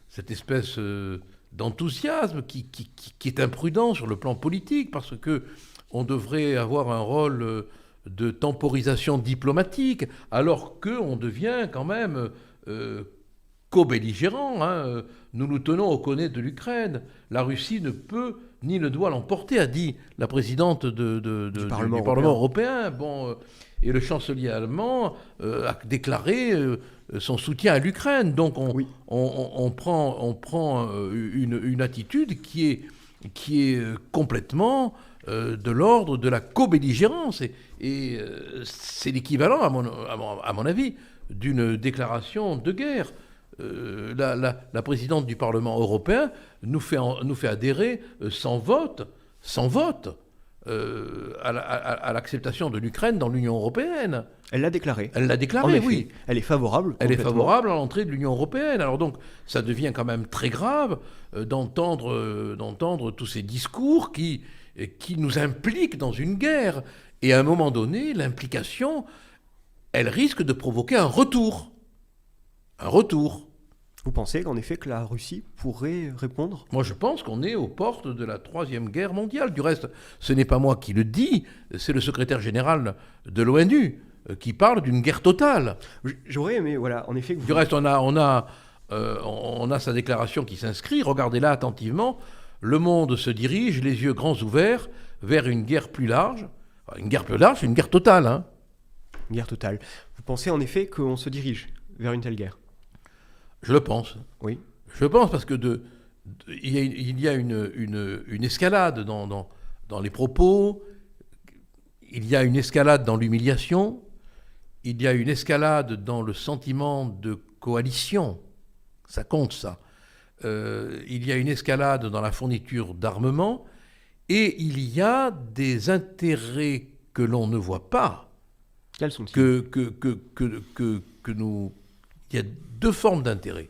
cette espèce d'enthousiasme qui est imprudent sur le plan politique, parce que on devrait avoir un rôle de temporisation diplomatique, alors qu'on devient quand même co-belligérant. Hein. Nous nous tenons au collet de l'Ukraine. La Russie ne peut ni ne doit l'emporter, a dit la présidente du Parlement européen. Bon, et le chancelier allemand a déclaré son soutien à l'Ukraine. Donc on prend une attitude qui est complètement de l'ordre de la co-belligérance. Et c'est l'équivalent, à mon avis, d'une déclaration de guerre. La présidente du Parlement européen nous fait adhérer sans vote à l'acceptation de l'Ukraine dans l'Union européenne. Elle l'a déclaré. Elle l'a déclaré, oui. Elle est favorable. Elle est favorable à l'entrée de l'Union européenne. Alors donc, ça devient quand même très grave d'entendre tous ces discours qui nous impliquent dans une guerre. Et à un moment donné, l'implication, elle risque de provoquer un retour. Un retour. Vous pensez qu'en effet que la Russie pourrait répondre ? Moi, je pense qu'on est aux portes de la Troisième Guerre mondiale. Du reste, ce n'est pas moi qui le dis, c'est le secrétaire général de l'ONU qui parle d'une guerre totale. J'aurais aimé, voilà, en effet... Du reste, on a sa déclaration qui s'inscrit. Regardez-la attentivement. Le monde se dirige, les yeux grands ouverts, vers une guerre plus large. Une guerre plus large, c'est une guerre totale. Hein. Une guerre totale. Vous pensez en effet qu'on se dirige vers une telle guerre ? Je le pense. Oui. Je pense parce que il y a une escalade dans les propos, il y a une escalade dans l'humiliation, il y a une escalade dans le sentiment de coalition. Ça compte, ça. Il y a une escalade dans la fourniture d'armement et il y a des intérêts que l'on ne voit pas. Quels sont-ils ? Que nous... Il y a deux formes d'intérêt.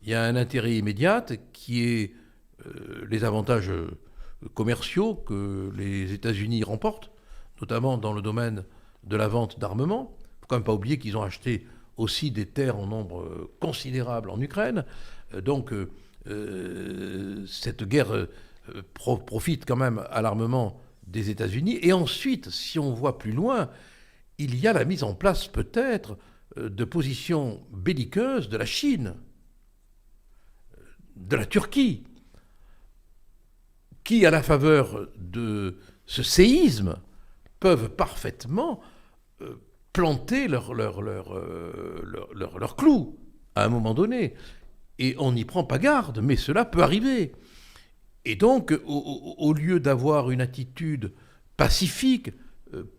Il y a un intérêt immédiat qui est les avantages commerciaux que les États-Unis remportent, notamment dans le domaine de la vente d'armement. Il ne faut quand même pas oublier qu'ils ont acheté aussi des terres en nombre considérable en Ukraine. Donc cette guerre profite quand même à l'armement des États-Unis. Et ensuite, si on voit plus loin, il y a la mise en place peut-être de positions belliqueuses de la Chine, de la Turquie, qui, à la faveur de ce séisme, peuvent parfaitement planter leur clou à un moment donné. Et on n'y prend pas garde, mais cela peut arriver. Et donc, au lieu d'avoir une attitude pacifique,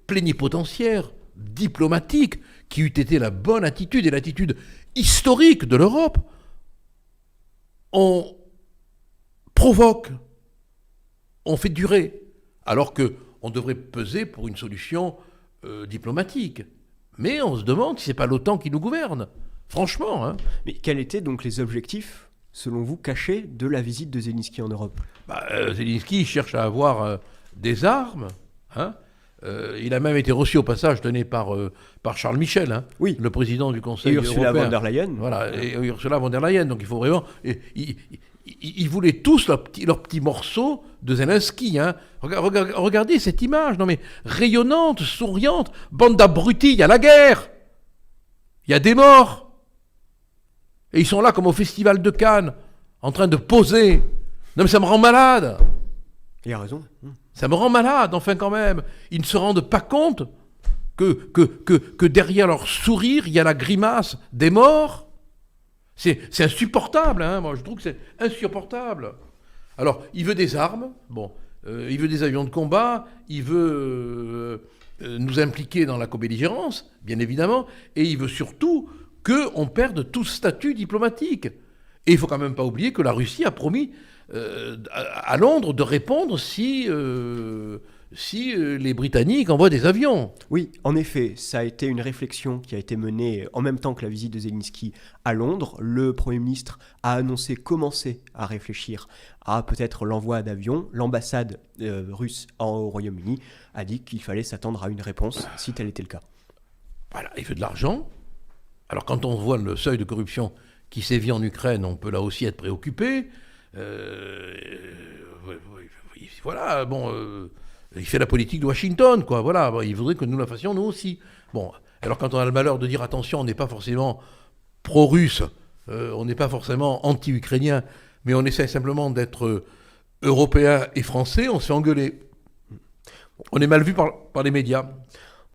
plénipotentiaire, diplomatique, qui eût été la bonne attitude et l'attitude historique de l'Europe, on provoque, on fait durer, alors qu'on devrait peser pour une solution diplomatique. Mais on se demande si ce n'est pas l'OTAN qui nous gouverne, franchement. Hein. Mais quels étaient donc les objectifs, selon vous, cachés de la visite de Zelensky en Europe ? Zelensky cherche à avoir des armes, hein. Il a même été reçu au passage, donné par Charles Michel, hein, oui. Le président du Conseil européen. Ursula von der Leyen. Voilà, et Ursula von der Leyen. Donc il faut vraiment... Ils voulaient tous leur petit morceau de Zelensky. Hein. Regardez cette image, non mais rayonnante, souriante, bande d'abrutis, il y a la guerre, il y a des morts. Et ils sont là comme au Festival de Cannes, en train de poser. Non mais ça me rend malade. Il a raison. Ça me rend malade, enfin quand même. Ils ne se rendent pas compte que derrière leur sourire, il y a la grimace des morts. C'est insupportable, hein. Moi je trouve que c'est insupportable. Alors, il veut des armes, bon, il veut des avions de combat, il veut nous impliquer dans la co-belligérance, bien évidemment, et il veut surtout qu'on perde tout statut diplomatique. Et il ne faut quand même pas oublier que la Russie a promis à Londres de répondre si les Britanniques envoient des avions. Oui, en effet, ça a été une réflexion qui a été menée en même temps que la visite de Zelensky à Londres. Le Premier ministre a commencé à réfléchir à peut-être l'envoi d'avions. L'ambassade russe au Royaume-Uni a dit qu'il fallait s'attendre à une réponse si tel était le cas. Voilà, il veut de l'argent. Alors quand on voit le seuil de corruption qui sévit en Ukraine, on peut là aussi être préoccupé. Voilà, bon, il fait la politique de Washington, quoi. Voilà, bon, il voudrait que nous la fassions, nous aussi. Bon, alors quand on a le malheur de dire attention, on n'est pas forcément pro-russe, on n'est pas forcément anti-ukrainien, mais on essaie simplement d'être européen et français, on se fait engueuler. On est mal vu par les médias.